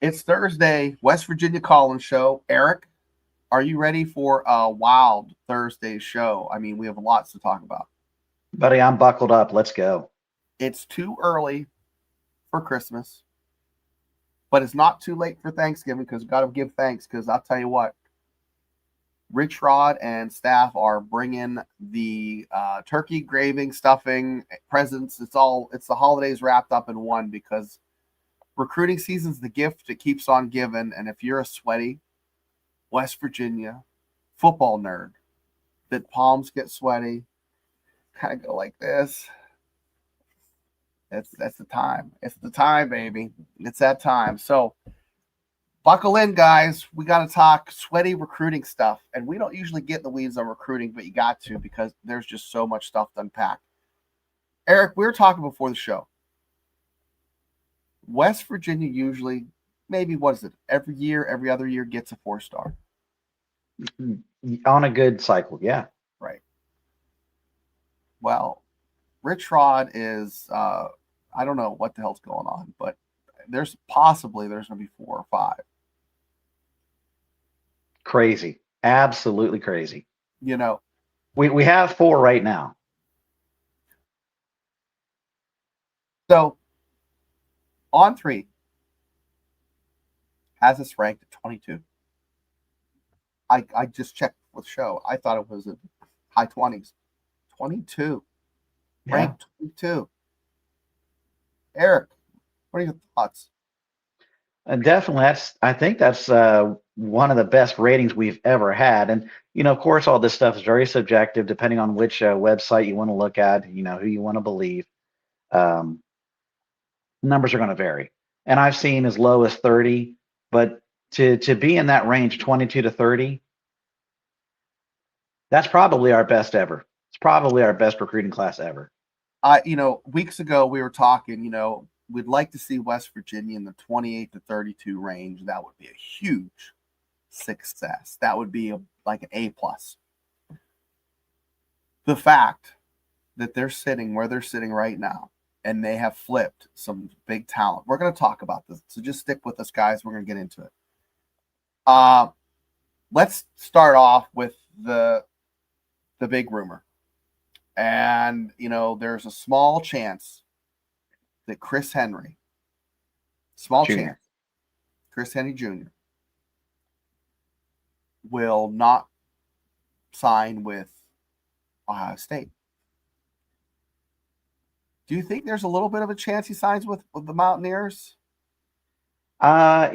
It's Thursday, West Virginia Call-In Show. Eric, are you ready for a wild Thursday show? I mean, we have lots to talk about. Buddy, I'm buckled up. Let's go. It's too early for Christmas, but it's not too late for Thanksgiving because we've got to give thanks because I'll tell you what, Rich Rod and staff are bringing the turkey, gravy, stuffing, presents. It's the holidays wrapped up in one because recruiting season's the gift that keeps on giving. And if you're a sweaty West Virginia football nerd that palms get sweaty, kind of go like this. That's the time. It's the time, baby. It's that time. So buckle in, guys. We got to talk sweaty recruiting stuff. And we don't usually get in the weeds on recruiting, but you got to because there's just so much stuff to unpack. Eric, we were talking before the show. West Virginia usually, maybe what is it? Every other year gets a 4-star. On a good cycle, yeah. Right. Well, Rich Rod is, I don't know what the hell's going on, but there's going to be 4 or 5. Crazy. Absolutely crazy. You know, We have 4 right now. so On 3 has us ranked at 22. I just checked with show. I thought it was in high 20s. 22. Yeah. Ranked 22. Eric, what are your thoughts? Definitely. I think that's one of the best ratings we've ever had. And, of course, all this stuff is very subjective depending on which website you want to look at, who you want to believe. Um, Numbers are going to vary. And I've seen as low as 30, but to be in that range, 22 to 30, that's probably our best ever. It's probably our best recruiting class ever. Weeks ago we were talking, we'd like to see West Virginia in the 28 to 32 range. That would be a huge success. That would be like an A plus. The fact that they're sitting where they're sitting right now and they have flipped some big talent. We're going to talk about this. So just stick with us, guys. We're going to get into it. Let's start off with the big rumor. And, there's a small chance that Chris Henry Jr. will not sign with Ohio State. Do you think there's a little bit of a chance he signs with the Mountaineers? I'd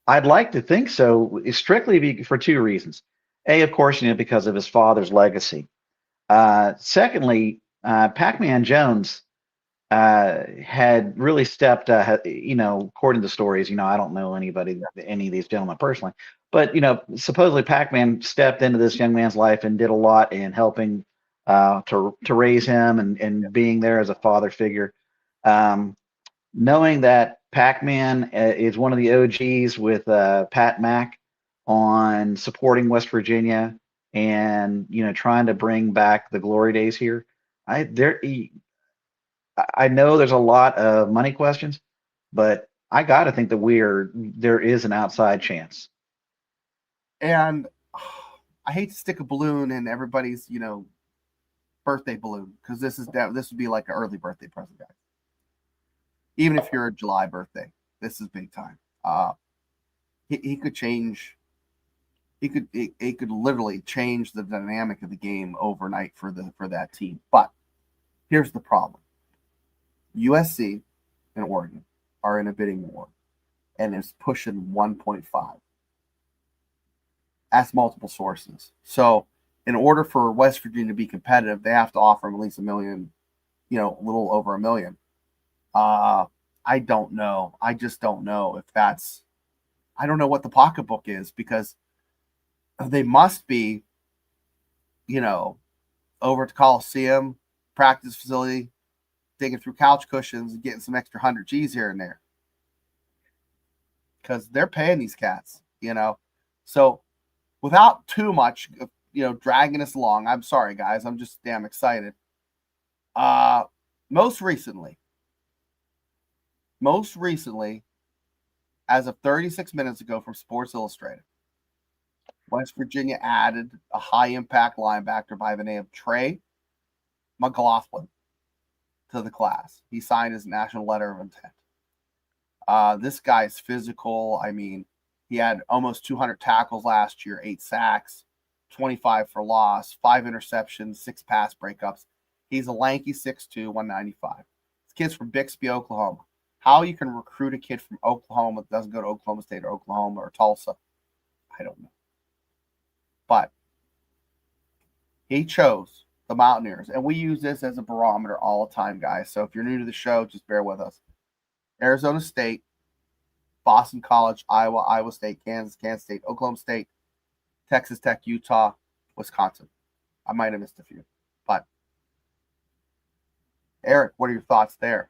like to think so, strictly for 2 reasons. A, of course, because of his father's legacy. Secondly, Pac-Man Jones had really stepped, according to stories, I don't know any of these gentlemen personally, but, supposedly Pac-Man stepped into this young man's life and did a lot in helping to raise him and being there as a father figure. Knowing that Pac-Man is one of the OGs with Pat Mack on supporting West Virginia and trying to bring back the glory days here. I know there's a lot of money questions, but I got to think that there is an outside chance. And I hate to stick a balloon in everybody's birthday balloon because this would be like an early birthday present, guys. Even if you're a July birthday, this is big time. He could change. He could literally change the dynamic of the game overnight for that team. But here's the problem: USC and Oregon are in a bidding war, and it's pushing 1.5. That's multiple sources. So, in order for West Virginia to be competitive, they have to offer them at least $1 million, a little over $1 million. I don't know. I just don't know if that's. I don't know what the pocketbook is because they must be, over at the Coliseum practice facility, digging through couch cushions and getting some extra 100 G's here and there because they're paying these cats, So, without too much, dragging us along. I'm sorry, guys. I'm just damn excited. Most recently, Most recently, as of 36 minutes ago from Sports Illustrated, West Virginia added a high-impact linebacker by the name of Trey Molo to the class. He signed his national letter of intent. This guy's physical. I mean, he had almost 200 tackles last year, 8 sacks, 25 for loss, 5 interceptions, 6 pass breakups. He's a lanky 6'2", 195. This kid's from Bixby, Oklahoma. How you can recruit a kid from Oklahoma that doesn't go to Oklahoma State or Oklahoma or Tulsa, I don't know. But he chose the Mountaineers, and we use this as a barometer all the time, guys. So if you're new to the show, just bear with us. Arizona State, Boston College, Iowa State, Kansas State, Oklahoma State, Texas Tech, Utah, Wisconsin. I might have missed a few. But, Eric, what are your thoughts there?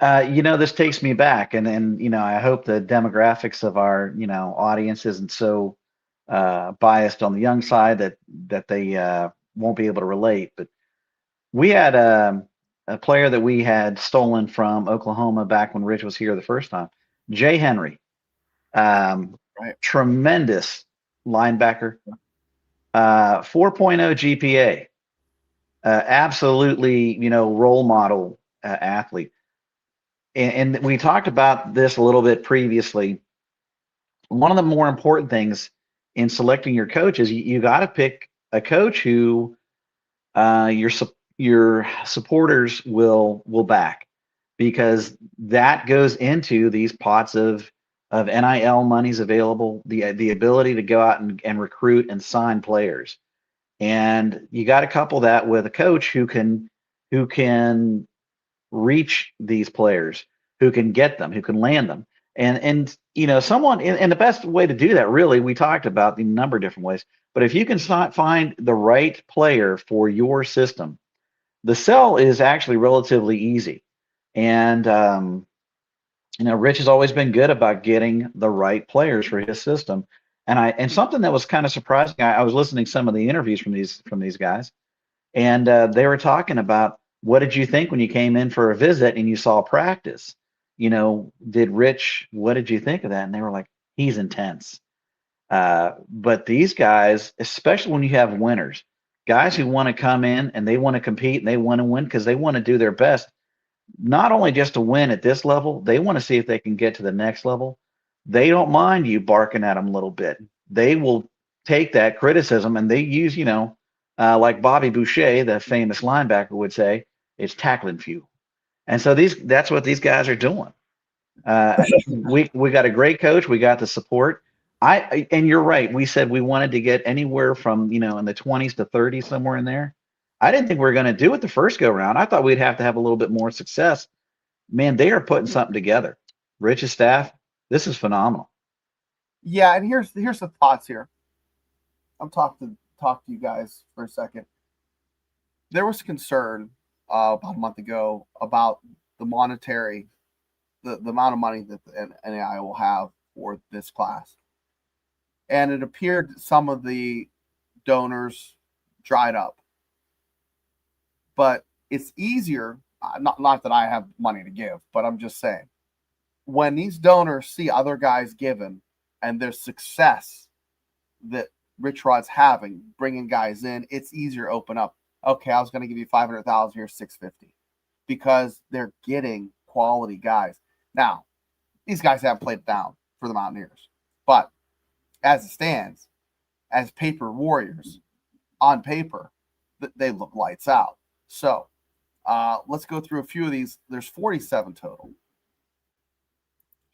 This takes me back, and I hope the demographics of our audience isn't so biased on the young side that they won't be able to relate. But we had a player that we had stolen from Oklahoma back when Rich was here the first time, Jay Henry, Right. tremendous linebacker, 4.0 GPA, absolutely role model athlete. And we talked about this a little bit previously. One of the more important things in selecting your coach is you got to pick a coach who your supporters will back, because that goes into these pots of NIL monies available, the ability to go out and recruit and sign players. And you got to couple that with a coach who can reach these players, who can get them, who can land them. And someone, and the best way to do that, really, we talked about the number of different ways, but if you can find the right player for your system, the sell is actually relatively easy. And Rich has always been good about getting the right players for his system. And something that was kind of surprising, I was listening to some of the interviews from these guys, and they were talking about, what did you think when you came in for a visit and you saw practice? What did you think of that? And they were like, he's intense. But these guys, especially when you have winners, guys who want to come in and they want to compete and they want to win because they want to do their best, not only just to win at this level, they want to see if they can get to the next level. They don't mind you barking at them a little bit. They will take that criticism and they use, like Bobby Boucher, the famous linebacker, would say, it's tackling fuel. And so that's what these guys are doing. We got a great coach. We got the support. And you're right. We said we wanted to get anywhere from, in the 20s to 30s, somewhere in there. I didn't think we were going to do it the first go round. I thought we'd have to have a little bit more success. Man, they are putting something together. Rich's staff, this is phenomenal. Yeah, and here's the thoughts here. I'm talk to you guys for a second. There was concern about a month ago about the monetary, the amount of money that the NAI will have for this class, and it appeared some of the donors dried up. But it's easier, not that I have money to give, but I'm just saying, when these donors see other guys giving and their success that Rich Rod's having, bringing guys in, it's easier to open up. Okay, I was going to give you 500,000, here's 650, because they're getting quality guys. Now, these guys haven't played down for the Mountaineers, but as it stands, as paper warriors, on paper, they look lights out. So let's go through a few of these. There's 47 total.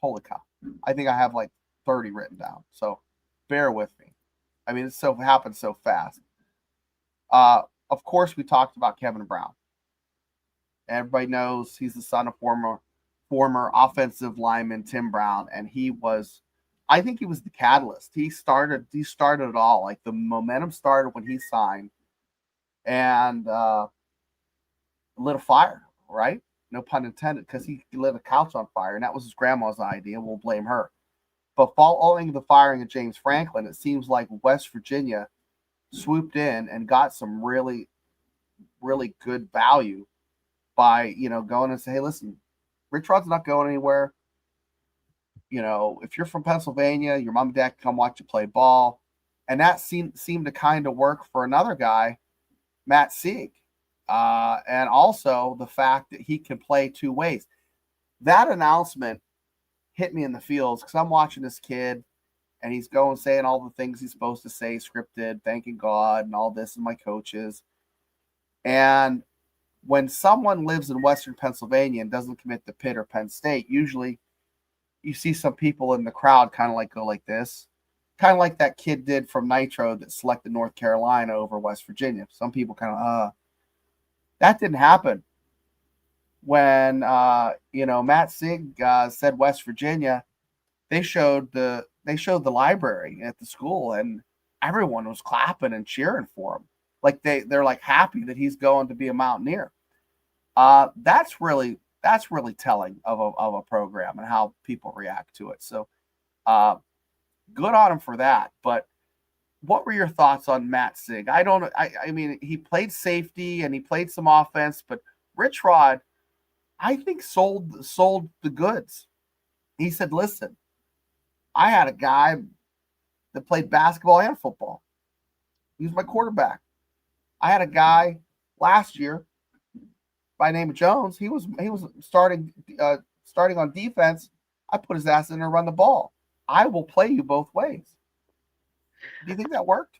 Holy cow. I think I have like 30 written down. So bear with me. I mean, it happened so fast. Of course, we talked about Kevin Brown. Everybody knows he's the son of former offensive lineman Tim Brown, and I think he was the catalyst. He started it all. Like, the momentum started when he signed, and lit a fire, right? No pun intended, because he lit a couch on fire, and that was his grandma's idea. We'll blame her. But following the firing of James Franklin, it seems like West Virginia swooped in and got some really, really good value by, going and say, hey, listen, Rich Rod's not going anywhere. If you're from Pennsylvania, your mom and dad can come watch you play ball. And that seemed to kind of work for another guy, Matt Sieg. And also the fact that he can play two ways. That announcement hit me in the feels because I'm watching this kid and he's going saying all the things he's supposed to say, scripted, thanking God and all this and my coaches. And when someone lives in Western Pennsylvania and doesn't commit to Pitt or Penn State, usually you see some people in the crowd kind of like go like this, kind of like that kid did from Nitro that selected North Carolina over West Virginia. Some people kind of, that didn't happen. When, Matt Sieg said West Virginia, they showed the library at the school and everyone was clapping and cheering for him. Like they're like happy that he's going to be a Mountaineer. That's really telling of a program and how people react to it. So good on him for that. But what were your thoughts on Matt Sieg? I mean, he played safety and he played some offense, but Rich Rod, I think sold the goods. He said, listen, I had a guy that played basketball and football. He was my quarterback. I had a guy last year by the name of Jones. He was starting on defense. I put his ass in there and run the ball. I will play you both ways. Do you think that worked?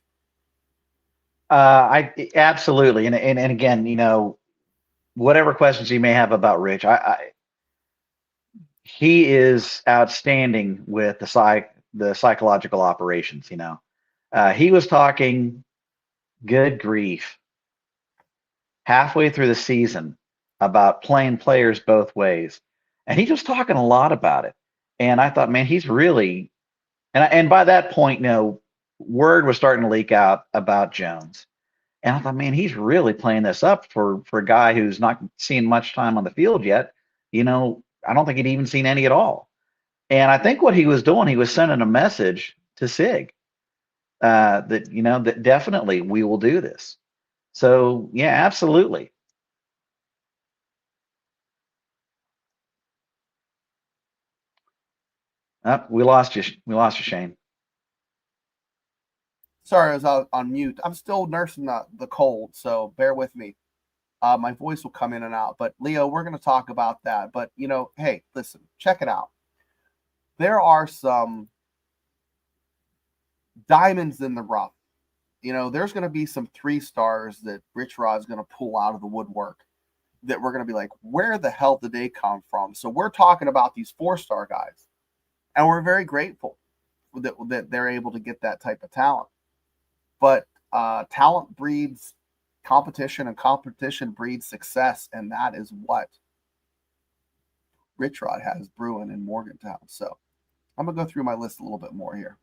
I absolutely, and again, whatever questions you may have about Rich, he is outstanding with the psychological operations. He was talking, good grief, halfway through the season about playing players both ways, and he was talking a lot about it. And I thought, man, he's really, and by that point, word was starting to leak out about Jones. And I thought, man, he's really playing this up for a guy who's not seen much time on the field yet. I don't think he'd even seen any at all. And I think what he was doing, he was sending a message to Sig that definitely we will do this. So yeah, absolutely. We lost you. We lost you, Shane. Sorry, I was on mute. I'm still nursing the cold, so bear with me. My voice will come in and out. But Leo, we're going to talk about that. But hey, listen, check it out. There are some diamonds in the rough. There's going to be some 3-stars that Rich Rod's going to pull out of the woodwork that we're going to be like, where the hell did they come from? So we're talking about these 4-star guys, and we're very grateful that they're able to get that type of talent. But talent breeds competition, and competition breeds success, and that is what Rich Rod has brewing in Morgantown. So I'm gonna go through my list a little bit more here.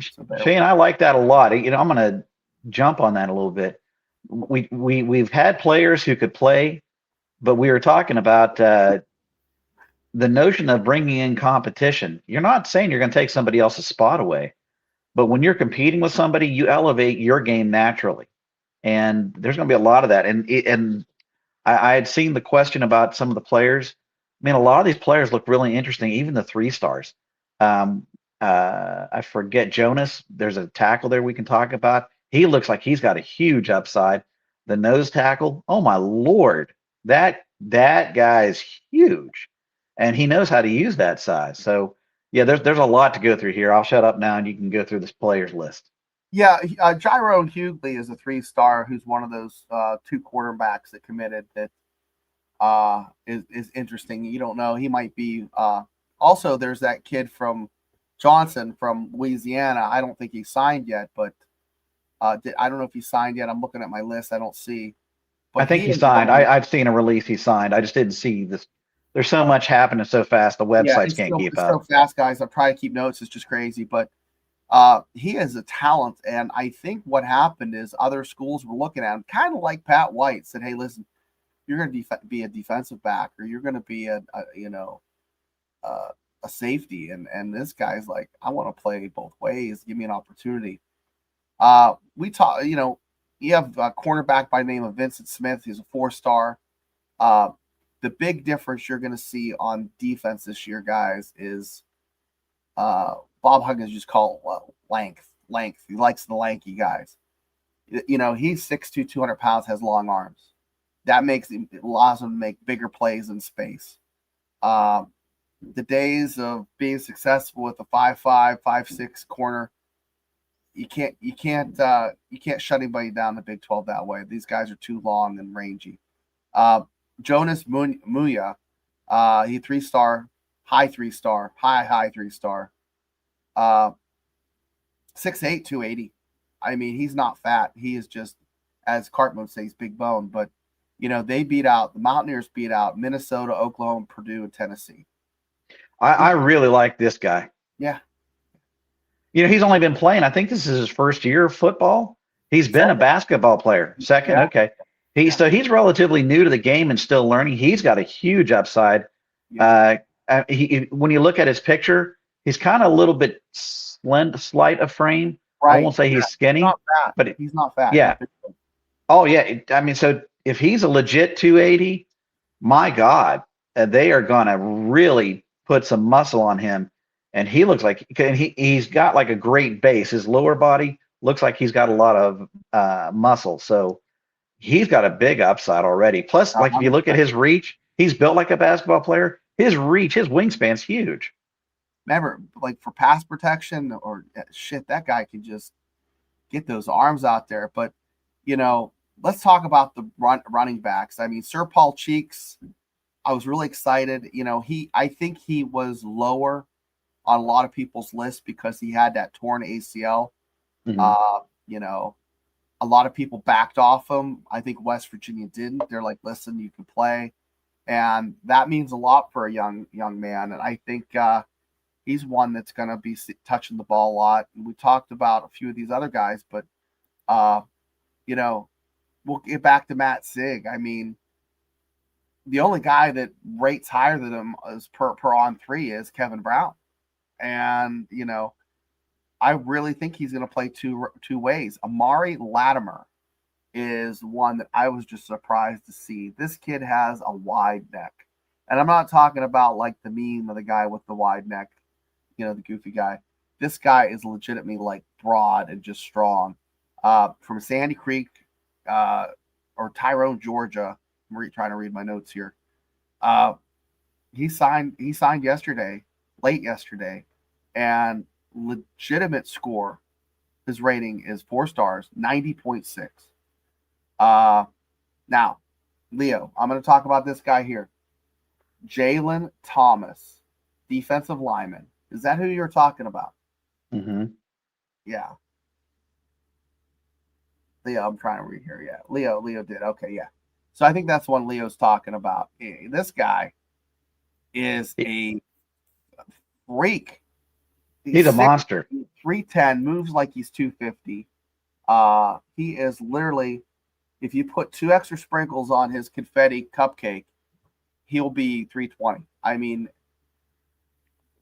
So Shane, I like that a lot. I'm going to jump on that a little bit. We've had players who could play, but we were talking about the notion of bringing in competition. You're not saying you're going to take somebody else's spot away, but when you're competing with somebody, you elevate your game naturally, and there's going to be a lot of that. And I had seen the question about some of the players. I mean, a lot of these players look really interesting, even the 3-stars. I forget Jonas. There's a tackle there we can talk about. He looks like he's got a huge upside. The nose tackle, oh my Lord, that guy is huge, and he knows how to use that size. So yeah, there's a lot to go through here. I'll shut up now, and you can go through this players list. Yeah, Gyro Hughley is a 3-star who's one of those 2 quarterbacks that committed that is interesting. You don't know. He might be. Also, there's that kid from Johnson from Louisiana. I don't think he signed yet, but I don't know if he signed yet. I'm looking at my list. I don't see. But I think he signed. I've seen a release he signed. I just didn't see this. There's so much happening so fast. The websites can't keep up. So fast, guys. I try to keep notes. It's just crazy. But he is a talent. And I think what happened is other schools were looking at him, kind of like Pat White said, hey, listen, you're going to be a defensive back, or you're going to be a safety. And this guy's like, I want to play both ways. Give me an opportunity. We talk, you have a cornerback by the name of Vincent Smith. He's a 4-star. The the big difference you're going to see on defense this year, guys, is Bob Huggins just call it length. Length. He likes the lanky guys. You know, he's 6'2", 200 pounds, has long arms. That allows him to make bigger plays in space. The days of being successful with a 5'5", 5'6" corner, you can't shut anybody down in the Big 12 that way. These guys are too long and rangy. Jonas Muya, he 3-star, high 3-star, high 3-star. 6'8", 280. I mean, he's not fat. He is just, as Cartman would say, he's big bone. But, you know, the Mountaineers beat out Minnesota, Oklahoma, Purdue, and Tennessee. I really like this guy. Yeah. You know, he's only been playing, I think this is his first year of football. He's been a basketball player. Second, okay. So he's relatively new to the game and still learning. He's got a huge upside. Yeah. When you look at his picture, he's kind of a little bit slight of frame. Right. I won't say he's skinny, but he's not fat. Yeah. Oh yeah. I mean, so if he's a legit 280, my God, they are gonna really put some muscle on him. And he looks like he's got like a great base. His lower body looks like he's got a lot of muscle. So he's got a big upside already. Plus, like if you look at his reach, he's built like a basketball player. His reach, his wingspan's huge. Remember, like for pass protection or shit, that guy can just get those arms out there. But, you know, let's talk about the running backs. I mean, Sir Paul Cheeks, I was really excited. You know, I think he was lower on a lot of people's lists because he had that torn ACL. Mm-hmm. You know, a lot of people backed off him. I think West Virginia didn't. They're like, listen, you can play. And that means a lot for a young man. And I think he's one that's going to be touching the ball a lot. And we talked about a few of these other guys, but, you know, we'll get back to Matt Sig. I mean, the only guy that rates higher than him is per on 3 is Kevin Brown. And, you know, I really think he's going to play two ways. Amari Latimer is one that I was just surprised to see. This kid has a wide neck. And I'm not talking about like the meme of the guy with the wide neck, you know, the goofy guy. This guy is legitimately like broad and just strong. From Sandy Creek or Tyrone, Georgia. I'm trying to read my notes here. He signed yesterday, late yesterday, and legitimate score. His rating is 4 stars, 90.6. Now, Leo, I'm going to talk about this guy here. Jalen Thomas, defensive lineman. Is that who you're talking about? Mm-hmm. Yeah. Leo, I'm trying to read here. Yeah. Leo did. Okay, yeah. So I think that's one Leo's talking about. This guy is a freak. He's a monster. 310, moves like he's 250. He is literally, if you put 2 extra sprinkles on his confetti cupcake, he'll be 320. I mean,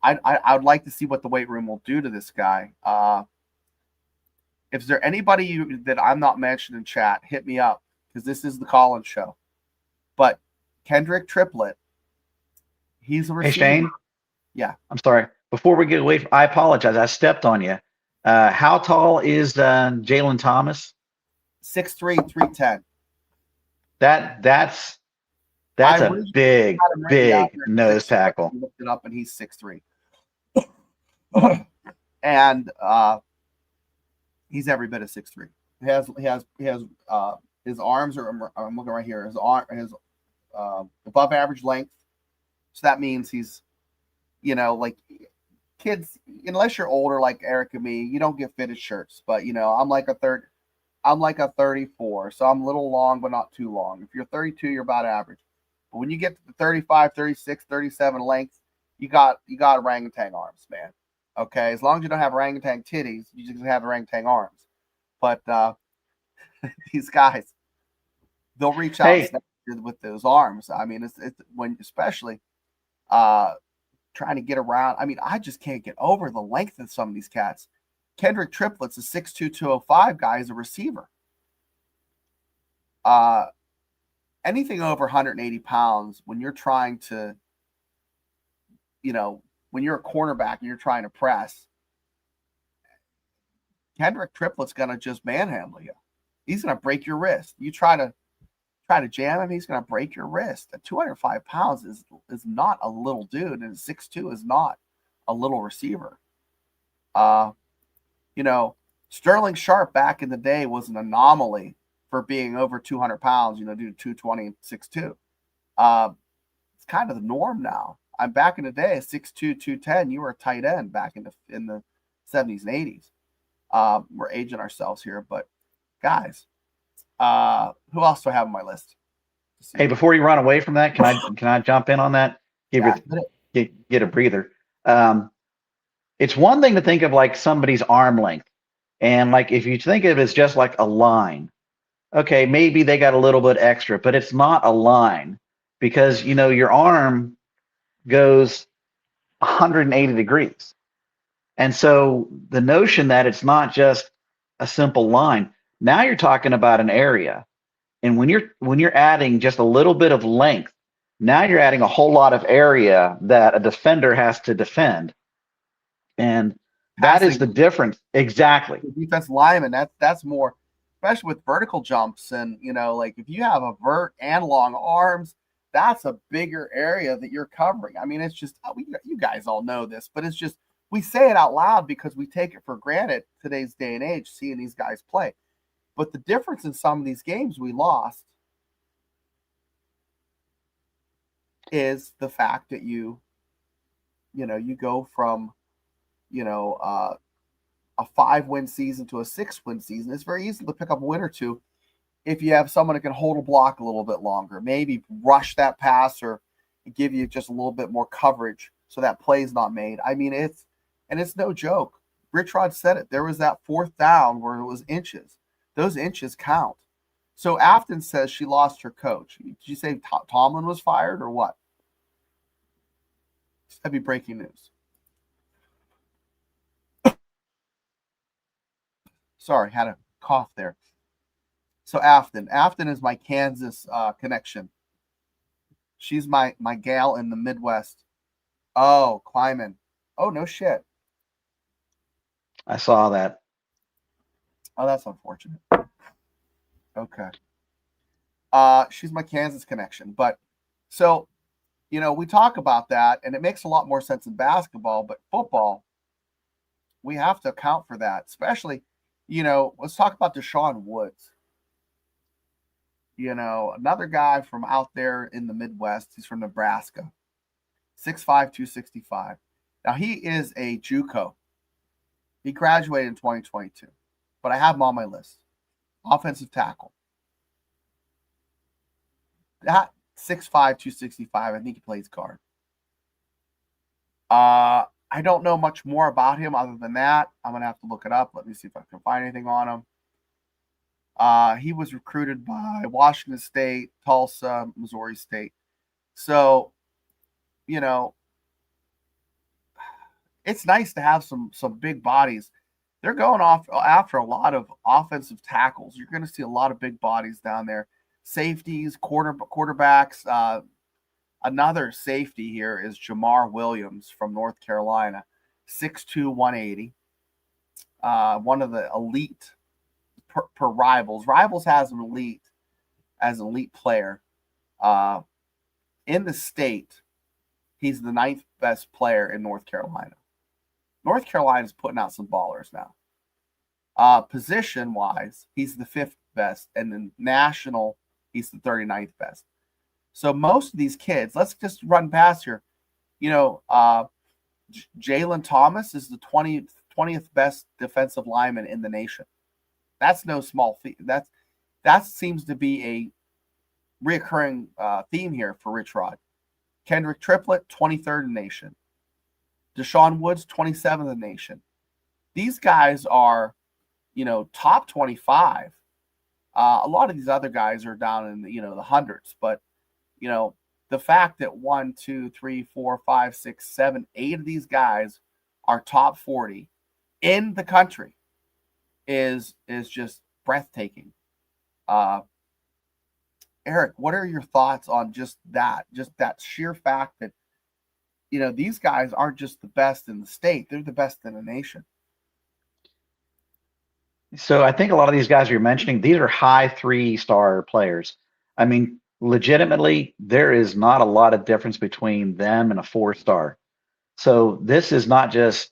I would like to see what the weight room will do to this guy. If there anybody that I'm not mentioning in chat, hit me up because this is the Collins show. But Kendrick Triplett, he's a receiver. Hey Shane, yeah. I'm sorry. Before we get away, I apologize. I stepped on you. How tall is Jalen Thomas? 6'3", 310. That's a big nose tackle. I looked it up, and he's 6'3". And he's every bit of 6'3". He has his arms are. I'm looking right here. His above average length. So that means he's, you know, like kids. Unless you're older, like Eric and me, you don't get fitted shirts. But you know, I'm like a 34, so I'm a little long, but not too long. If you're 32, you're about average. But when you get to the 35, 36, 37 length, you got orangutan arms, man. Okay, as long as you don't have orangutan titties, you just have orangutan arms. But these guys, they'll reach out with those arms. I mean, it's when especially trying to get around. I mean, I just can't get over the length of some of these cats. Kendrick Triplett's a 6'2", 205 guy as a receiver. anything over 180 pounds, when you're trying to, when you're a cornerback and you're trying to press, Kendrick Triplett's going to just manhandle you. He's going to break your wrist. You try to jam him, he's going to break your wrist. At 205 pounds is not a little dude, and 6'2" is not a little receiver. Sterling Sharp back in the day was an anomaly for being over 200 pounds, due to 220 and 6'2". It's kind of the norm now. I'm back in the day, 6'2", 210. You were a tight end back in the 70s and 80s. We're aging ourselves here, but guys, who else do I have on my list? Hey, before you run away from that, can I jump in on that? Get a breather. It's one thing to think of like somebody's arm length, and like if you think of it as just like a line, okay, maybe they got a little bit extra, but it's not a line because your arm goes 180 degrees. And so the notion that it's not just a simple line, now you're talking about an area. And when you're adding just a little bit of length, now you're adding a whole lot of area that a defender has to defend. And that is the difference. Exactly. The defense lineman, that's more, especially with vertical jumps. And, like if you have a vert and long arms, that's a bigger area that you're covering. I mean, it's just, you guys all know this, but it's just, we say it out loud because we take it for granted today's day and age, seeing these guys play. But the difference in some of these games we lost is the fact that you go from, a 5-win season to a 6-win season. It's very easy to pick up a win or two if you have someone that can hold a block a little bit longer, maybe rush that pass or give you just a little bit more coverage so that play's not made. I mean, it's no joke. Rich Rod said it. There was that 4th down where it was inches. Those inches count. So Afton says she lost her coach. Did you say Tomlin was fired or what? That'd be breaking news. Sorry, had a cough there. So Afton is my Kansas connection. She's my gal in the Midwest. Oh, Kleiman. Oh, no shit. I saw that. Oh, that's unfortunate. Okay. She's my Kansas connection. But so, we talk about that, and it makes a lot more sense in basketball, but football, we have to account for that. Especially, let's talk about Deshaun Woods. Another guy from out there in the Midwest. He's from Nebraska. 6'5", 265. Now, he is a JUCO. He graduated in 2022, but I have him on my list. Offensive tackle. That 6'5", 265, I think he plays guard. I don't know much more about him other than that. I'm going to have to look it up. Let me see if I can find anything on him. He was recruited by Washington State, Tulsa, Missouri State. So, it's nice to have some big bodies. They're going off after a lot of offensive tackles. You're going to see a lot of big bodies down there. Safeties, quarterbacks. Another safety here is Jamar Williams from North Carolina, 6'2", 180. One of the elite per Rivals. Rivals has an elite player. In the state, he's the 9th best player in North Carolina. North Carolina's putting out some ballers now. Position-wise, he's the 5th best, and then national, he's the 39th best. So most of these kids, let's just run past here. Jalen Thomas is the 20th best defensive lineman in the nation. That's no small feat. That seems to be a reoccurring theme here for Rich Rod. Kendrick Triplett, 23rd in the nation. Deshaun Woods, 27th in the nation. These guys are, top 25. A lot of these other guys are down in the hundreds, but the fact that 1, 2, 3, 4, 5, 6, 7, 8 of these guys are top 40 in the country is just breathtaking. Eric, what are your thoughts on just that sheer fact that these guys aren't just the best in the state; they're the best in the nation. So I think a lot of these guys you're mentioning, these are high 3-star players. I mean, legitimately, there is not a lot of difference between them and a 4-star. So this is not just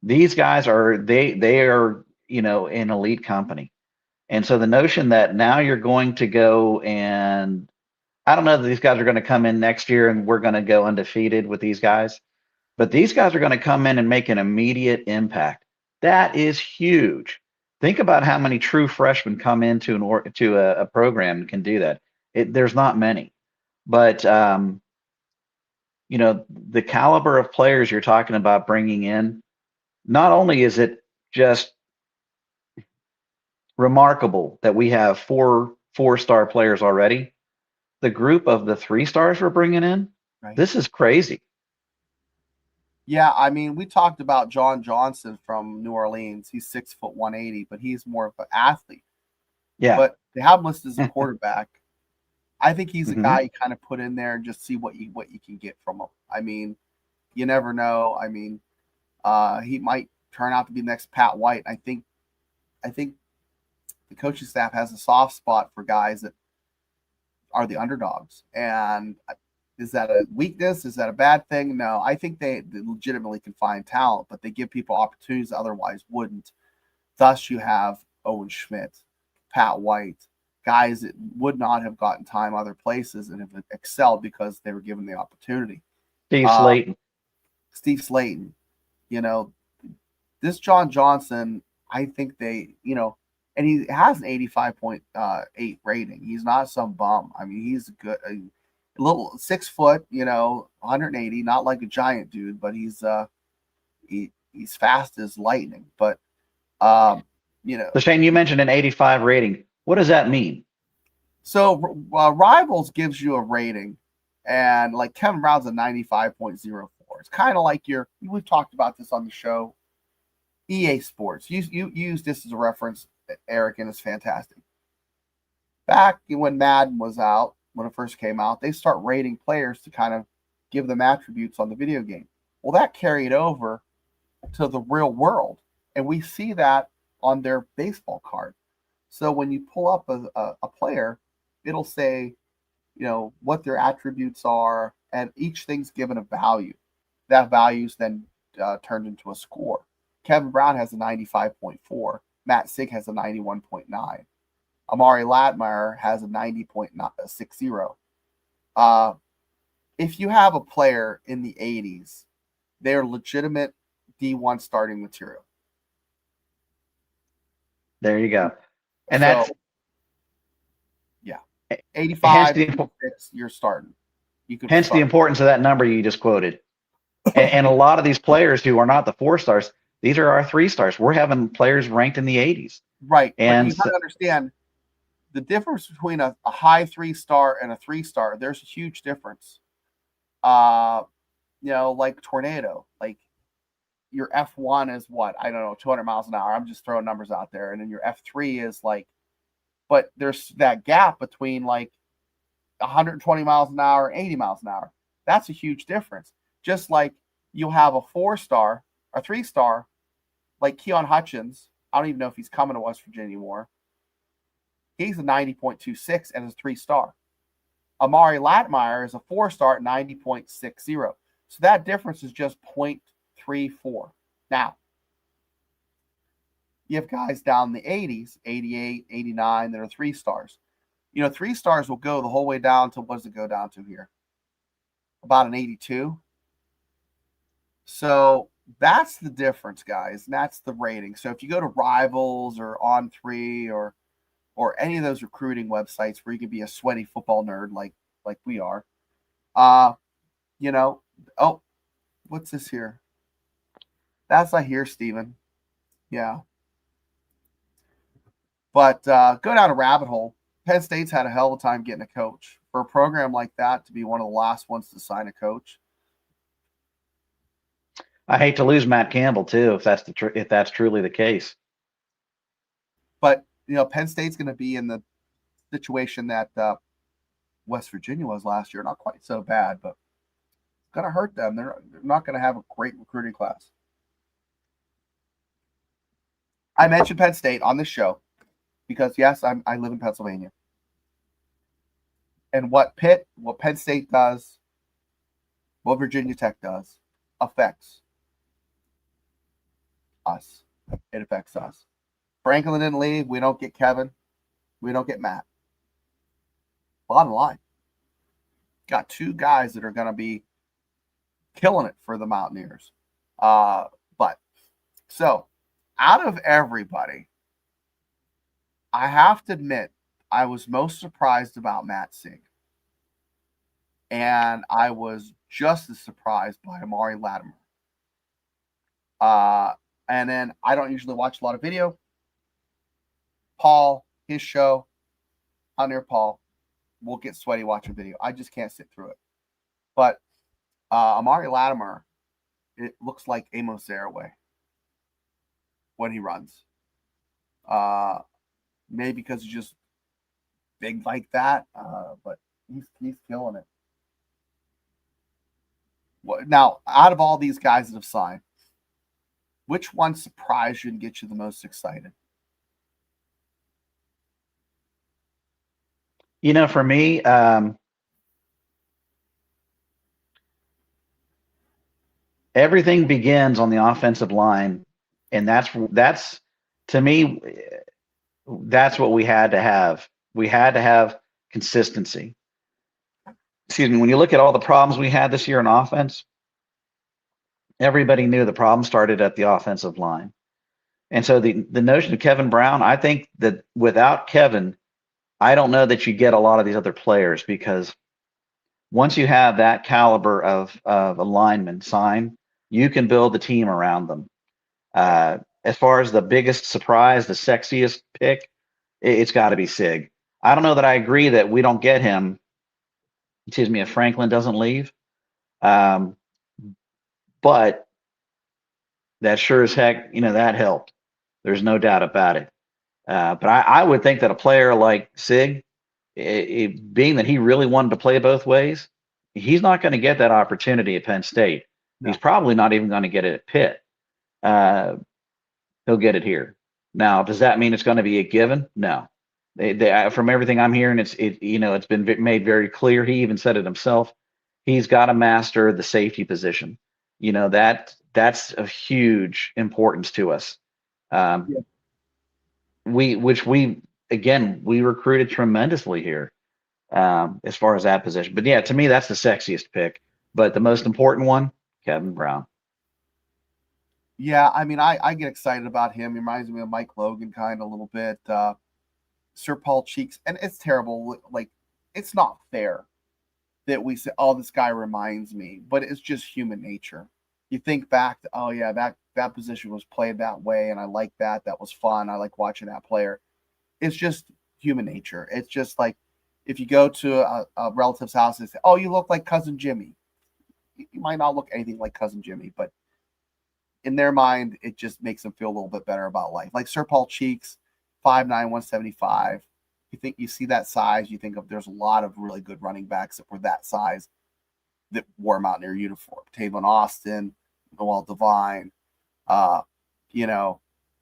these guys are they are an elite company. And so the notion that now you're going to go and I don't know that these guys are going to come in next year and we're going to go undefeated with these guys, but these guys are going to come in and make an immediate impact. That is huge. Think about how many true freshmen come into a program and can do that. There's not many, but the caliber of players you're talking about bringing in. Not only is it just remarkable that we have four-star players already, the group of the 3-stars we're bringing in, Right? this is crazy. Yeah, I mean, we talked about John Johnson from New Orleans. He's 6 foot 180, but he's more of an athlete. Yeah. But they have him listed as a quarterback. I think he's a Hmm. guy you kind of put in there and just see what you can get from him. I mean, you never know. I mean, he might turn out to be the next Pat White. I think the coaching staff has a soft spot for guys that are the underdogs. And is that a weakness? Is that a bad thing? No, I think they legitimately can find talent, but they give people opportunities otherwise wouldn't. Thus, you have Owen Schmidt, Pat White, guys that would not have gotten time other places and have excelled because they were given the opportunity. Steve Uh, Slayton. Steve Slayton, you know, this John Johnson, I think and he has an 85.8 rating. He's not some bum. I mean, he's a little 6 foot, 180, not like a giant dude, but he's fast as lightning. But um, you know, So Shane, you mentioned an 85 rating. What does that mean? so Rivals gives you a rating, and like Kevin Brown's a 95.04. It's kind of like we've talked about this on the show. EA Sports. You use this as a reference, Eric, and it's fantastic. Back when Madden was out, when it first came out, they start rating players to kind of give them attributes on the video game. Well, that carried over to the real world, and we see that on their baseball card. So when you pull up a player, it'll say, what their attributes are, and each thing's given a value. That value is then turned into a score. Kevin Brown has a 95.4. Matt Sig has a 91.9. Amari Latmeyer has a 90.60. If you have a player in the 80s, they're legitimate D1 starting material. There you go. And so, that's yeah, hence 85, the 86, you're starting. You could hence the start. importance of that number you just quoted. And a lot of these players who are not the 4-stars, these are our 3-stars. We're having players ranked in the 80s. Right, but And you got to understand the difference between a high 3-star and a 3-star. There's a huge difference. Like Tornado, like your F1 is what? I don't know, 200 miles an hour. I'm just throwing numbers out there. And then your F3 is like, but there's that gap between like 120 miles an hour, 80 miles an hour. That's a huge difference. Just like you'll have a 4-star, a 3-star, like Keon Hutchins. I don't even know if he's coming to West Virginia anymore. He's a 90.26 and is a 3-star. Amari Latmeyer is a 4-star at 90.60. So that difference is just 0.34. Now, you have guys down in the 80s, 88, 89 that are 3-stars. 3-stars will go the whole way down to, what does it go down to here? About an 82. So that's the difference, guys. And that's the rating. So if you go to Rivals or On3 or any of those recruiting websites where you can be a sweaty football nerd like we are, oh, what's this here? That's not here, Steven. Yeah. But go down a rabbit hole. Penn State's had a hell of a time getting a coach. For a program like that to be one of the last ones to sign a coach. I hate to lose Matt Campbell too, if that's truly the case. But Penn State's going to be in the situation that West Virginia was last year. Not quite so bad, but it's going to hurt them. They're not going to have a great recruiting class. I mentioned Penn State on this show because, yes, I live in Pennsylvania. And what Penn State does, what Virginia Tech does, affects us. It affects us. Franklin didn't leave. We don't get Kevin. We don't get Matt. Bottom line, got two guys that are going to be killing it for the Mountaineers. But so out of everybody, I have to admit, I was most surprised about Matt Sig. And I was just as surprised by Amari Latimer. And then I don't usually watch a lot of video. Paul, his show, on there, Paul, will get sweaty watching video. I just can't sit through it. But Amari Latimer, it looks like Amos Zaraway when he runs. Maybe because he's just big like that, but he's killing it. Now, out of all these guys that have signed, which one surprised you and get you the most excited? For me, everything begins on the offensive line, and that's to me, that's what we had to have. We had to have consistency. Excuse me. When you look at all the problems we had this year in offense, everybody knew the problem started at the offensive line. And so the notion of Kevin Brown, I think that without Kevin, I don't know that you get a lot of these other players, because once you have that caliber of a lineman sign, you can build the team around them. As far as the biggest surprise, the sexiest pick, it's got to be Sig. I don't know that I agree that we don't get him. Excuse me, if Franklin doesn't leave. But that sure as heck, that helped. There's no doubt about it. But I would think that a player like Sig, being that he really wanted to play both ways, he's not going to get that opportunity at Penn State. No. He's probably not even going to get it at Pitt. He'll get it here. Now, does that mean it's going to be a given? No. From everything I'm hearing, it's been made very clear. He even said it himself. He's got to master the safety position. That's of huge importance to us. We recruited tremendously here as far as that position. But yeah, to me, that's the sexiest pick. But the most important one, Kevin Brown. Yeah, I mean, I get excited about him. He reminds me of Mike Logan kind of a little bit. Sir Paul Cheeks, and it's terrible. Like, it's not fair that we say, "Oh, this guy reminds me," but it's just human nature. You think back to, "Oh yeah, that position was played that way, and I like that. That was fun. I like watching that player." It's just human nature. It's just like if you go to a relative's house and say, "Oh, you look like Cousin Jimmy." You might not look anything like Cousin Jimmy, but in their mind, it just makes them feel a little bit better about life. Like Sir Paul Cheeks, 5'9", 175. You see that size, you think of there's a lot of really good running backs that were that size that wore a Mountaineer uniform. Tavon Austin, Noel Devine,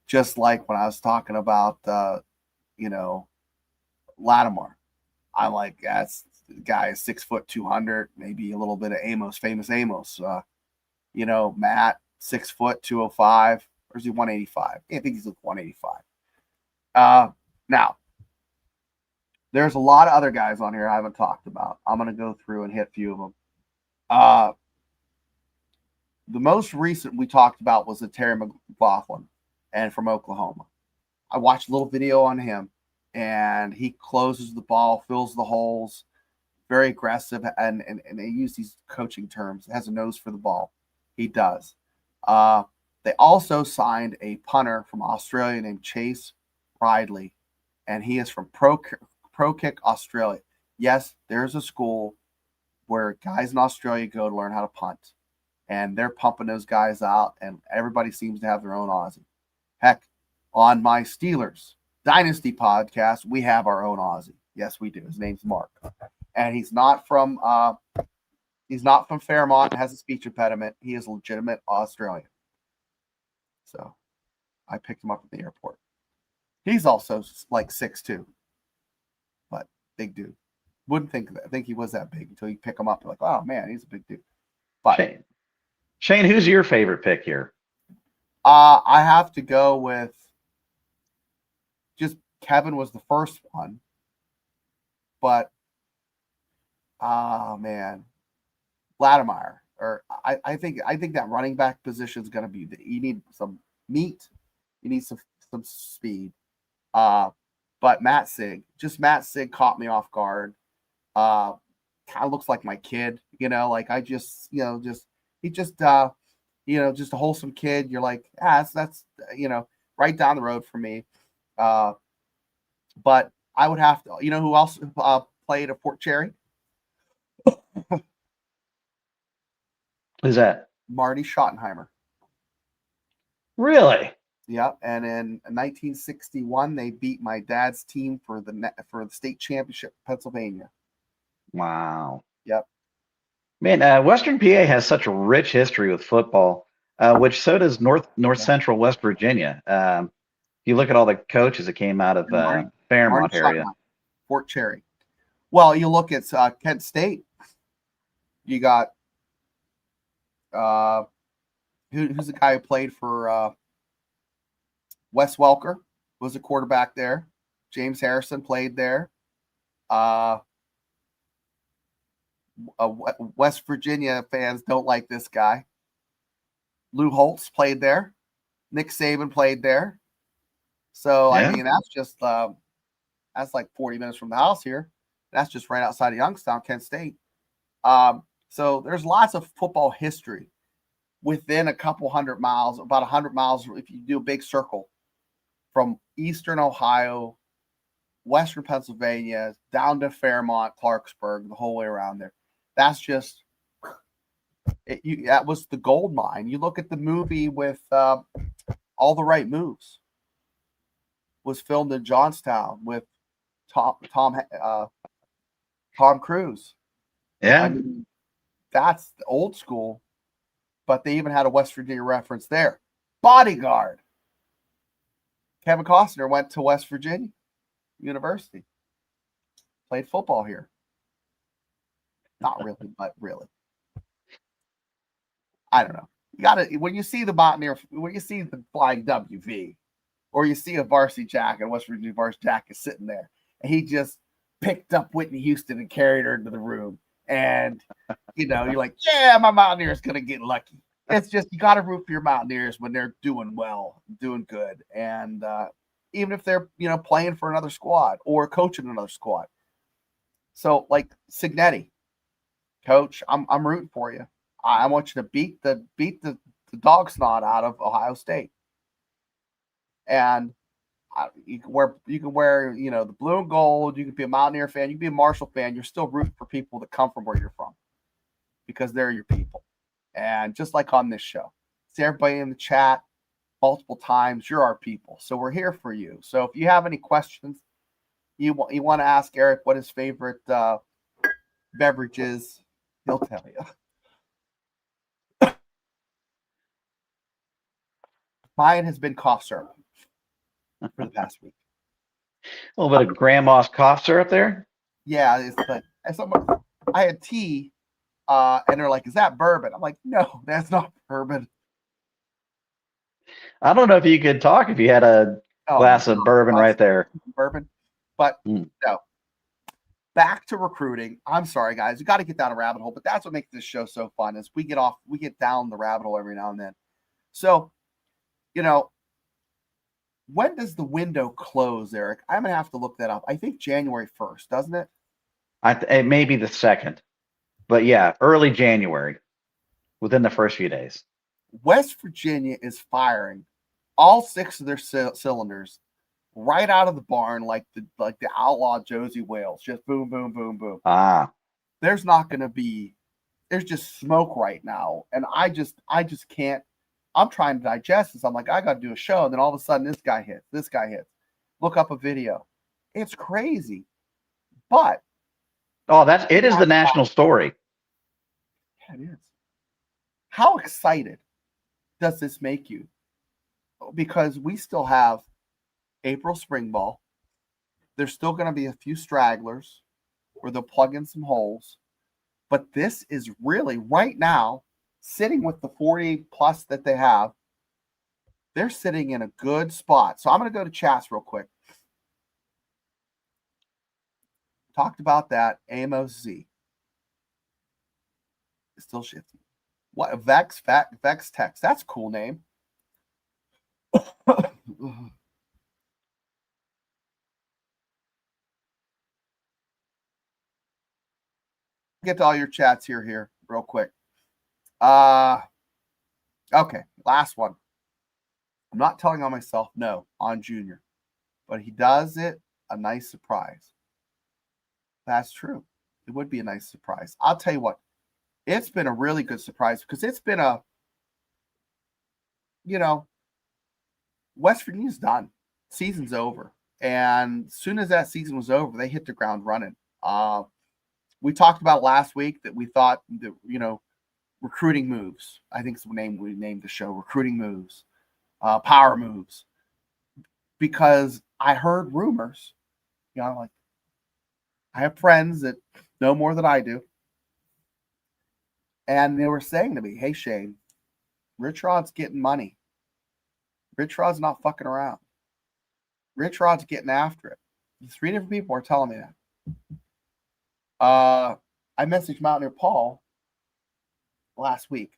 just like when I was talking about, Latimer. I'm like, that's the guy is 6 foot 200, maybe a little bit of Amos, famous Amos. Matt, 6 foot 205, or is he 185? I think he's like 185. Now, there's a lot of other guys on here I haven't talked about. I'm going to go through and hit a few of them. The most recent we talked about was the Terry McLaughlin, and from Oklahoma. I watched a little video on him, and he closes the ball, fills the holes, very aggressive, and they use these coaching terms. Has a nose for the ball. He does. They also signed a punter from Australia named Chase Ridley, and he is from Pro Kick Australia. Yes, there's a school where guys in Australia go to learn how to punt, and they're pumping those guys out, and everybody seems to have their own Aussie. Heck, on my Steelers Dynasty podcast, we have our own Aussie. Yes, we do. His name's Mark, and he's not from Fairmont and has a speech impediment. He is legitimate Australian. So I picked him up at the airport. He's also like 6'2", but big dude. Wouldn't think he was that big until you pick him up. You're like, oh man, he's a big dude. But Shane, who's your favorite pick here? I have to go with just Kevin was the first one, but man, Latimer. Or I think that running back position is going to be you need some meat, you need some speed. But Matt Sig caught me off guard. Kind of looks like my kid, like I just, he just, just a wholesome kid. You're like, that's right down the road for me. But I would have to, who else played at Fort Cherry? Who's that? Marty Schottenheimer. Really? Yep. And in 1961, they beat my dad's team for the state championship in Pennsylvania. Wow. Yep. Man, Western PA has such a rich history with football, which so does North Central West Virginia. You look at all the coaches that came out of Fairmont area. Fort Cherry. Well, you look at Kent State. You got who's the guy who played for Wes Welker was a quarterback there. James Harrison played there. West Virginia fans don't like this guy. Lou Holtz played there. Nick Saban played there. So, yeah. I mean, that's just that's like 40 minutes from the house here. That's just right outside of Youngstown, Kent State. So there's lots of football history within a couple hundred miles, about 100 miles if you do a big circle from eastern Ohio, western Pennsylvania, down to Fairmont, Clarksburg, the whole way around there. That's just that was the gold mine. You look at the movie with All the Right Moves. Was filmed in Johnstown with Tom Cruise. Yeah, I mean, that's the old school, but they even had a West Virginia reference there. Bodyguard. Kevin Costner went to West Virginia University. Played football here. Not really, but really. I don't know. You gotta when you see the Mountaineer, when you see the flying WV, or you see a varsity jacket, West Virginia varsity jacket sitting there, and he just picked up Whitney Houston and carried her into the room. And, you're like, yeah, my Mountaineers going to get lucky. It's just, you got to root for your Mountaineers when they're doing well, doing good. And even if they're, playing for another squad or coaching another squad. So, like Signetti, coach, I'm rooting for you. I want you to beat the dog snot out of Ohio State. And you can wear the blue and gold. You can be a Mountaineer fan. You can be a Marshall fan. You're still rooting for people that come from where you're from because they're your people. And just like on this show, see everybody in the chat multiple times. You're our people, so we're here for you. So if you have any questions, you want to ask Eric what his favorite beverage is, he'll tell you. Mine has been cough syrup for the past week. A little bit of grandma's cough syrup there. Yeah, it's like I had tea, and they're like, "Is that bourbon?" I'm like, "No, that's not bourbon." I don't know if you could talk if you had a glass of bourbon right there. Bourbon, but no. Back to recruiting. I'm sorry, guys. You got to get down a rabbit hole, but that's what makes this show so fun. Is we get down the rabbit hole every now and then. So, when does the window close, Eric? I'm going to have to look that up. I think January 1st, doesn't it? It may be the 2nd. But yeah, early January, within the first few days. West Virginia is firing all 6 of their cylinders right out of the barn like the outlaw Josie Wales. Just boom, boom, boom, boom. There's just smoke right now. And I just can't. I'm trying to digest this. I'm like, I got to do a show. And then all of a sudden, this guy hits. Look up a video. It's crazy. But it is the national story. Yeah, it is. How excited does this make you? Because we still have April spring ball. There's still going to be a few stragglers where they'll plug in some holes. But this is really right now, sitting with the 40 plus that they have, they're sitting in a good spot. So I'm going to go to chats real quick. Talked about that. AMOZ. It's still shifting. What? Vex Text. That's a cool name. Get to all your chats here real quick. Okay, last one. I'm not telling on myself, no, on Junior, but he does it a nice surprise. That's true. It would be a nice surprise. I'll tell you what, it's been a really good surprise because it's been West Virginia's done. Season's over. And as soon as that season was over, they hit the ground running. We talked about last week that we thought that, recruiting moves. I think it's the name we named the show, recruiting moves, power moves. Because I heard rumors, like I have friends that know more than I do. And they were saying to me, hey, Shane, Rich Rod's getting money. Rich Rod's not fucking around. Rich Rod's getting after it. 3 different people are telling me that. I messaged Mountaineer Paul last week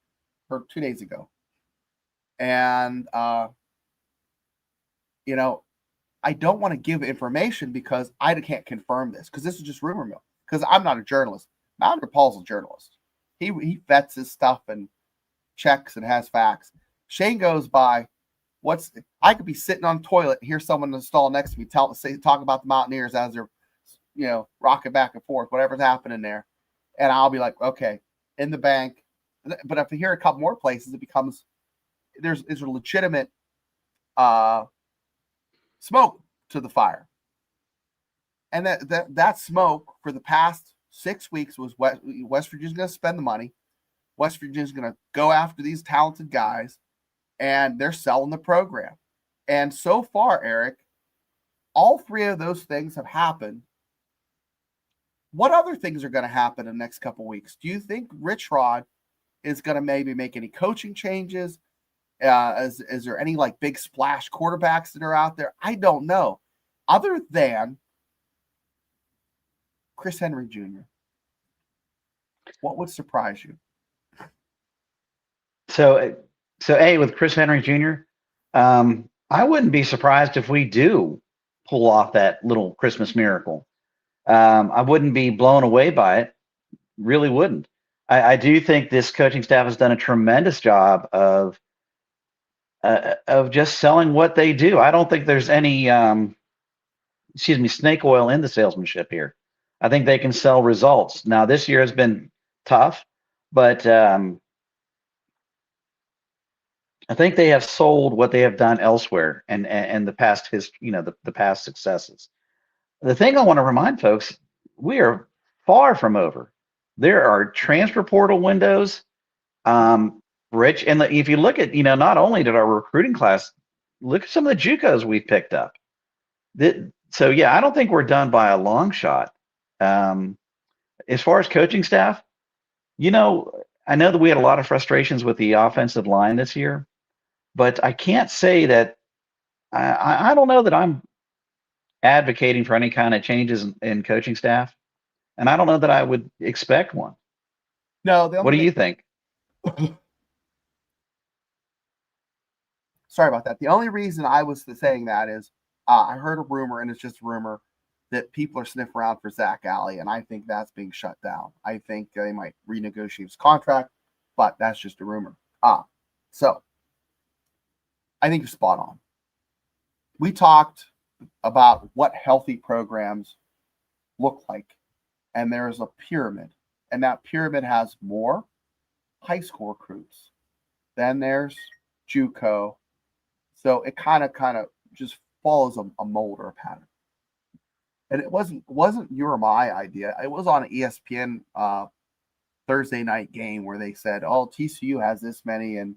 or 2 days ago. And, I don't want to give information because I can't confirm this because this is just rumor mill. Because I'm not a journalist. Mountaineer Paul's a journalist. He vets his stuff and checks and has facts. Shane goes by I could be sitting on the toilet, hear someone in the stall next to me talk about the Mountaineers as they're, rocking back and forth, whatever's happening there. And I'll be like, okay, in the bank. But if I hear a couple more places, it becomes there's a legitimate smoke to the fire. And that smoke for the past 6 weeks was West Virginia's going to spend the money. West Virginia's going to go after these talented guys, and they're selling the program. And so far, Eric, all 3 of those things have happened. What other things are going to happen in the next couple of weeks? Do you think Rich Rod is going to maybe make any coaching changes? Is there any big splash quarterbacks that are out there? I don't know. Other than Chris Henry Jr., what would surprise you? So with Chris Henry Jr., I wouldn't be surprised if we do pull off that little Christmas miracle. I wouldn't be blown away by it. Really wouldn't. I do think this coaching staff has done a tremendous job of just selling what they do. I don't think there's any, snake oil in the salesmanship here. I think they can sell results. Now, this year has been tough, but I think they have sold what they have done elsewhere and the past the past successes. The thing I want to remind folks, we are far from over. There are transfer portal windows, Rich, and if you look at, not only did our recruiting class, look at some of the JUCOs we picked up. So yeah, I don't think we're done by a long shot. As far as coaching staff, I know that we had a lot of frustrations with the offensive line this year, but I can't say that I don't know that I'm advocating for any kind of changes in coaching staff, and I don't know that I would expect one. No, what do you think? Sorry about that. The only reason I was saying that is I heard a rumor, and it's just a rumor, that people are sniffing around for Zach Alley, and I think that's being shut down. I think they might renegotiate his contract, but that's just a rumor. So I think you're spot on. We talked about what healthy programs look like, and there's a pyramid, and that pyramid has more high school recruits. Then there's JUCO. So it kind of just follows a mold or a pattern. and it wasn't your or my idea. It was on an ESPN Thursday night game where they said, "Oh, TCU has this many," and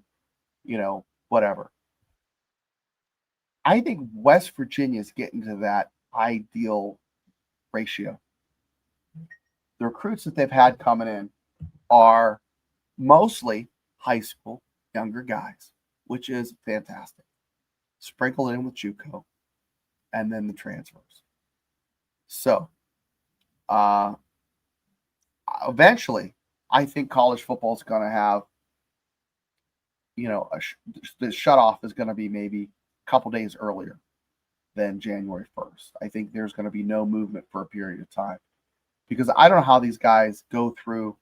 whatever. I think West Virginia is getting to that ideal ratio. The recruits that they've had coming in are mostly high school, younger guys, which is fantastic. Sprinkle in with JUCO, and then the transfers. So, eventually, I think college football is going to have, the shutoff is going to be maybe a couple days earlier than January 1st. I think there's going to be no movement for a period of time because I don't know how these guys go through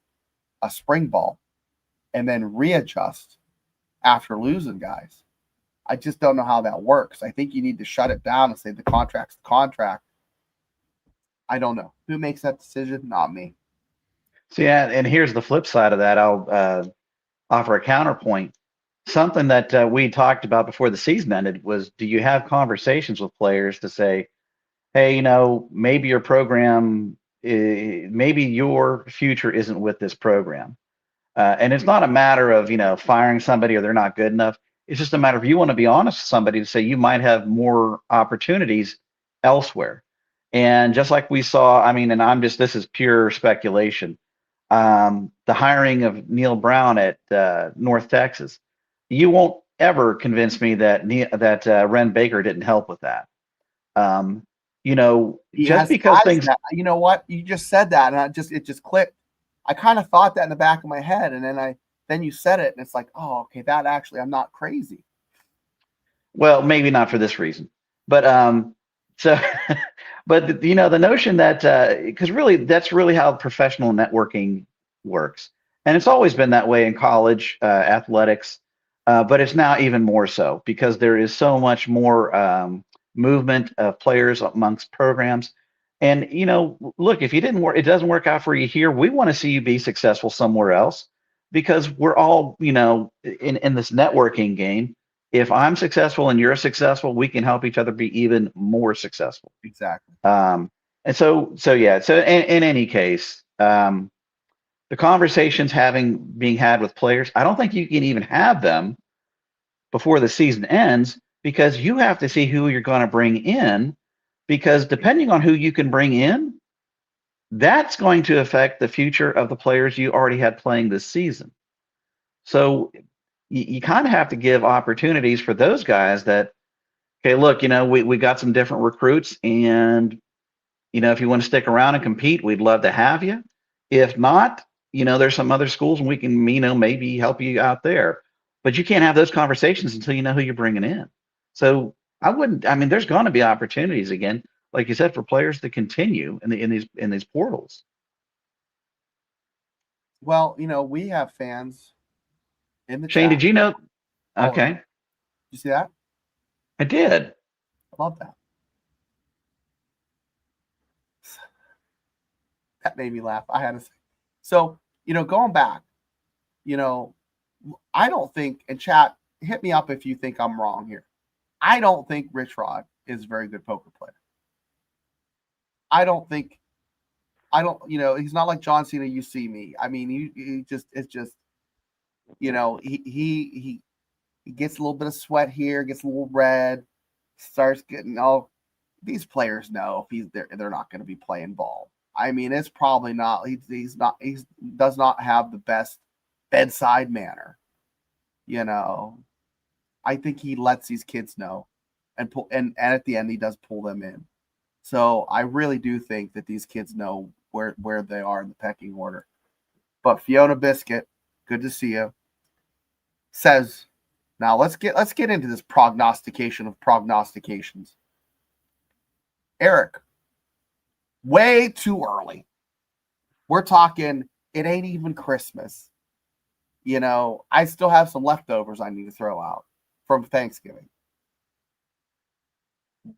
a spring ball and then readjust after losing guys. I just don't know how that works. I think you need to shut it down and say the contract's the contract. I don't know. Who makes that decision? Not me. So yeah, and here's the flip side of that. I'll offer a counterpoint. Something that we talked about before the season ended was, do you have conversations with players to say, hey, maybe your program, maybe your future isn't with this program. And it's not a matter of, firing somebody or they're not good enough. It's just a matter of you want to be honest with somebody to say you might have more opportunities elsewhere. And just like we saw, I mean, and this is pure speculation. The hiring of Neil Brown at North Texas, you won't ever convince me that Ren Baker didn't help with that. He Just has because eyes things now. You know what? You just said that, and it just clicked. I kind of thought that in the back of my head, and then you said it, and it's like, oh, okay, that actually, I'm not crazy. Well, maybe not for this reason, but so, but the notion that because really that's really how professional networking works, and it's always been that way in college athletics, but it's now even more so because there is so much more movement of players amongst programs. And look, if it doesn't work out for you here, we want to see you be successful somewhere else because we're all in this networking game. If I'm successful and you're successful, we can help each other be even more successful. Exactly. And so yeah. So in any case, the conversations being had with players, I don't think you can even have them before the season ends because you have to see who you're going to bring in. Because depending on who you can bring in, that's going to affect the future of the players you already had playing this season. So you kind of have to give opportunities for those guys that, okay, look, we got some different recruits, and if you want to stick around and compete, we'd love to have you. If not, there's some other schools and we can, maybe help you out there. But you can't have those conversations until you know who you're bringing in. So I mean, there's going to be opportunities again, like you said, for players to continue in these portals. Well, we have fans in the Shane, chat. did you know? Oh, Okay, you see that? I did. I love that. That made me laugh. I had to say. So, going back, I don't think, and chat, hit me up if you think I'm wrong here. I don't think Rich Rod is a very good poker player. I don't, he's not like John Cena, you see me. I mean, it's just, he gets a little bit of sweat here, gets a little red, starts getting all, these players know if they're not going to be playing ball. I mean, it's probably not, he does not have the best bedside manner. I think he lets these kids know and pull, and at the end he does pull them in. So I really do think that these kids know where they are in the pecking order. But Fiona Biscuit, good to see you, says, now let's get into this prognostication of prognostications. Eric, way too early. We're talking, it ain't even Christmas. I still have some leftovers I need to throw out from Thanksgiving.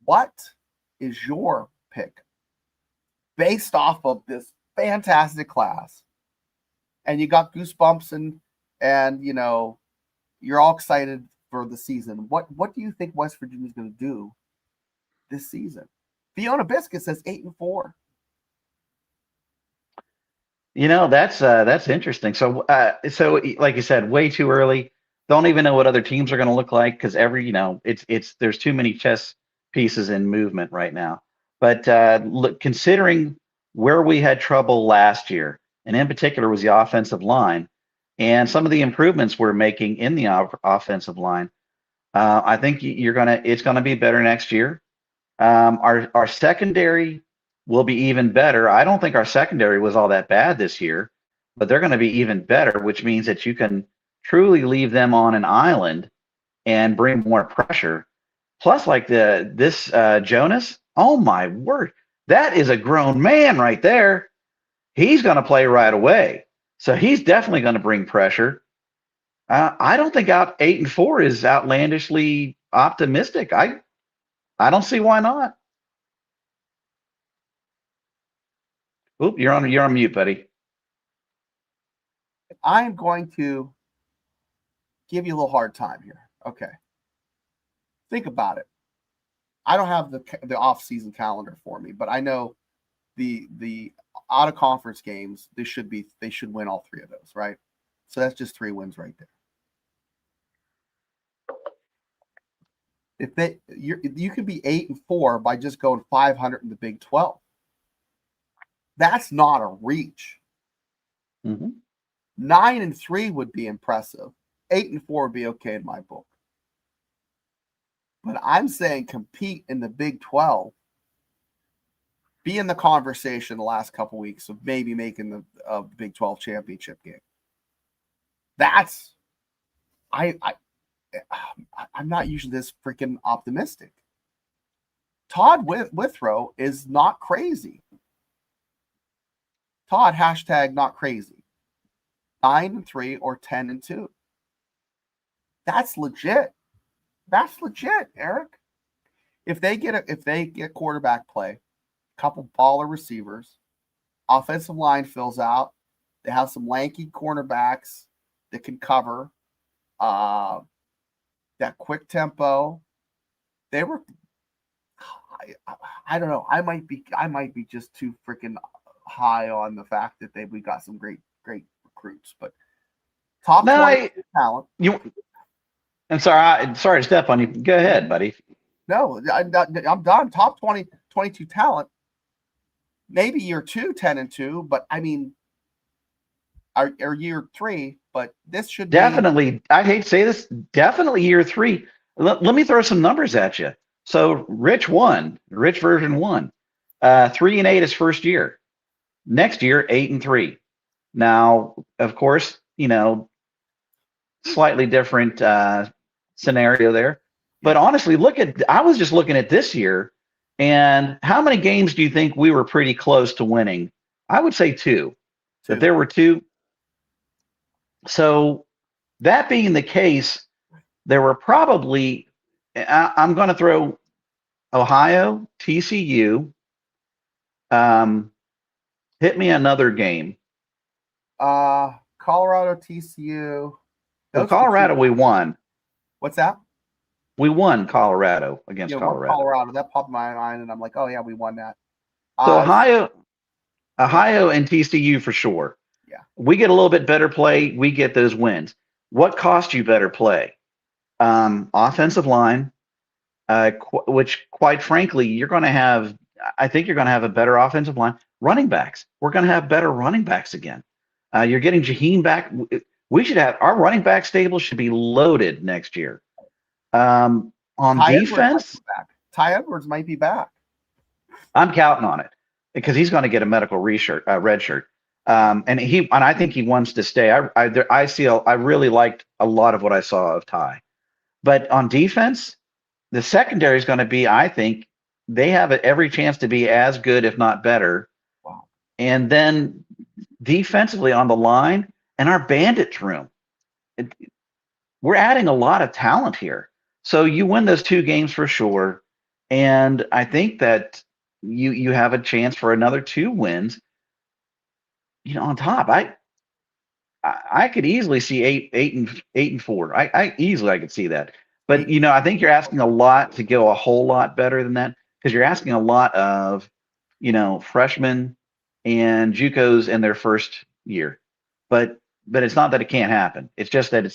What is your pick based off of this fantastic class? And you got goosebumps and you're all excited for the season. What do you think West Virginia's going to do this season? Fiona Biscuit says 8-4. That's interesting. So like you said, way too early. Don't even know what other teams are going to look like because it's there's too many chess pieces in movement right now. But look, considering where we had trouble last year, and in particular was the offensive line, and some of the improvements we're making in the offensive line, I think it's gonna be better next year. Our secondary will be even better. I don't think our secondary was all that bad this year, but they're going to be even better, which means that you can truly leave them on an island and bring more pressure. Plus, like this Jonas, oh my word, that is a grown man right there. He's going to play right away, so he's definitely going to bring pressure. I don't think out 8-4 is outlandishly optimistic. I don't see why not. Oop, you're on mute, buddy. I'm going to give you a little hard time here. Okay. Think about it. I don't have the off-season calendar for me, but I know the out of conference games, they should win all three of those, right? So that's just 3 wins right there. If you can be 8-4 by just going 500 in the Big 12. That's not a reach. Mm-hmm. 9-3 would be impressive. 8-4 would be okay in my book. But I'm saying compete in the Big 12. Be in the conversation the last couple weeks of maybe making the Big 12 championship game. That's I'm not usually this freaking optimistic. Todd Withrow is not crazy. Todd # not crazy. 9-3 or 10-2. That's legit. That's legit, Eric. If they get quarterback play, couple baller receivers, offensive line fills out, they have some lanky cornerbacks that can cover, that quick tempo. They were, I don't know. I might be just too freaking high on the fact that we got some great recruits, but top 20 talent. I'm sorry to step on you. Go ahead, buddy. No, I'm done. Top 20, 22 talent. Maybe year 2, 10-2, but I mean, or year 3, but this should definitely. I hate to say this. Definitely year 3. Let me throw some numbers at you. So Rich version 1, 3-8 his first year. Next year, 8-3. Now, of course, slightly different scenario there. But honestly, I was just looking at this year, and how many games do you think we were pretty close to winning? I would say 2. That there were 2. So that being the case, there were probably, I'm going to throw Ohio, TCU. Hit me another game. Colorado, TCU. Well, Colorado, we won. What's that? We won Colorado against Colorado. Colorado. That popped in my mind, and I'm like, oh yeah, we won that. So Ohio and TCU for sure. Yeah. We get a little bit better play. We get those wins. What cost you better play? Offensive line, which quite frankly, I think you're going to have a better offensive line. Running backs. We're going to have better running backs again. You're getting Jaheim back. Our running back stable should be loaded next year. On defense, Ty Edwards might be back. I'm counting on it because he's going to get a medical red shirt. And I think he wants to stay. I really liked a lot of what I saw of Ty. But on defense, the secondary is going to be, I think, they have every chance to be as good, if not better. Wow. And then defensively on the line and our bandits room, we're adding a lot of talent here. So you win those 2 games for sure. And I think that you have a chance for another 2 wins. On top, I could easily see 8-4. I could see that. But I think you're asking a lot to go a whole lot better than that because you're asking a lot of, freshmen and JUCOs in their first year. But it's not that it can't happen. It's just that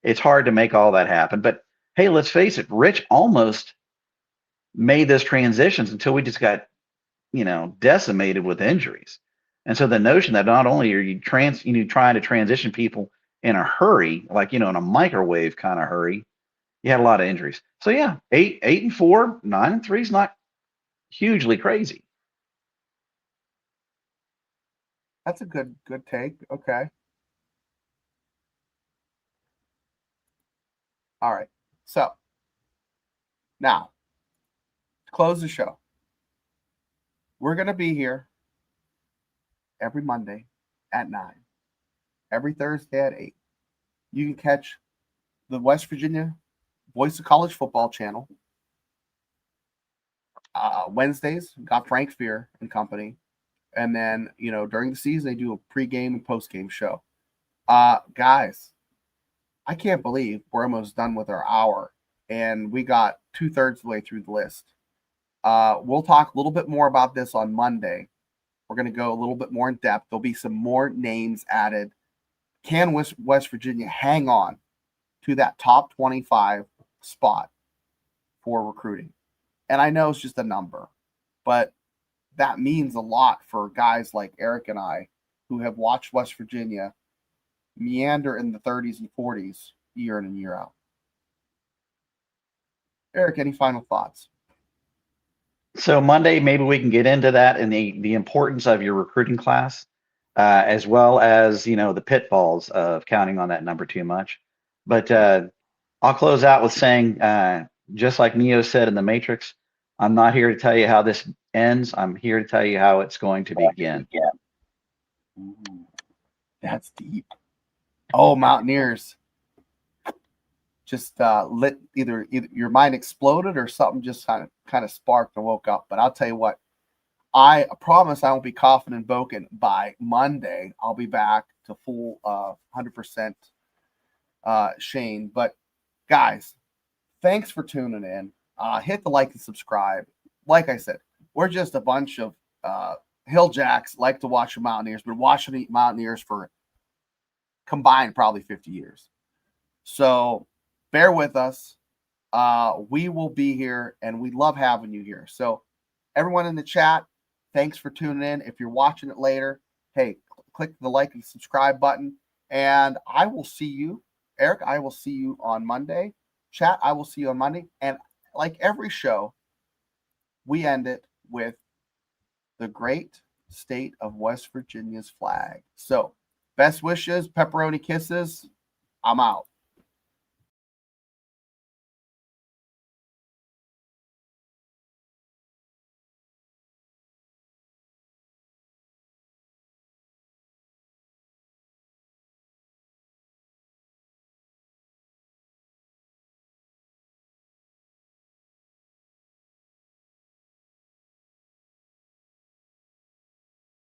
it's hard to make all that happen. But hey, let's face it, Rich almost made those transitions until we just got, decimated with injuries. And so the notion that not only are you trying to transition people in a hurry, like, in a microwave kind of hurry, you had a lot of injuries. So yeah, 8-4, 9-3 is not hugely crazy. That's a good take. Okay. All right. So now, to close the show, we're going to be here every Monday at 9, every Thursday at 8. You can catch the West Virginia Voice of College Football channel. Wednesdays, got Frank Fear and company. And then, during the season, they do a pregame and postgame show. Guys, I can't believe we're almost done with our hour, and we got 2/3 of the way through the list. We'll talk a little bit more about this on Monday. We're going to go a little bit more in depth. There'll be some more names added. Can West Virginia hang on to that top 25 spot for recruiting? And I know it's just a number, but that means a lot for guys like Eric and I who have watched West Virginia meander in the 30s and 40s year in and year out. Eric, any final thoughts? So Monday, maybe we can get into that and the importance of your recruiting class, as well as, the pitfalls of counting on that number too much. But I'll close out with saying, just like Neo said in The Matrix, I'm not here to tell you how this ends. I'm here to tell you how it's going to begin. Ooh, that's deep. Oh, Mountaineers. Just lit either your mind exploded or something just kind of sparked and woke up. But I'll tell you what, I promise I won't be coughing and voking by Monday. I'll be back to full 100% Shane. But guys, thanks for tuning in. Hit the like and subscribe. Like I said, we're just a bunch of hill jacks like to watch the Mountaineers, but watching the Mountaineers for combined probably 50 years. So bear with us. We will be here, and we love having you here. So everyone in the chat, thanks for tuning in. If you're watching it later, hey, click the like and subscribe button, and I will see you. Eric, I will see you on Monday. Chat, I will see you on Monday. And like every show, we end it with the great state of West Virginia's flag. So best wishes, pepperoni kisses. I'm out.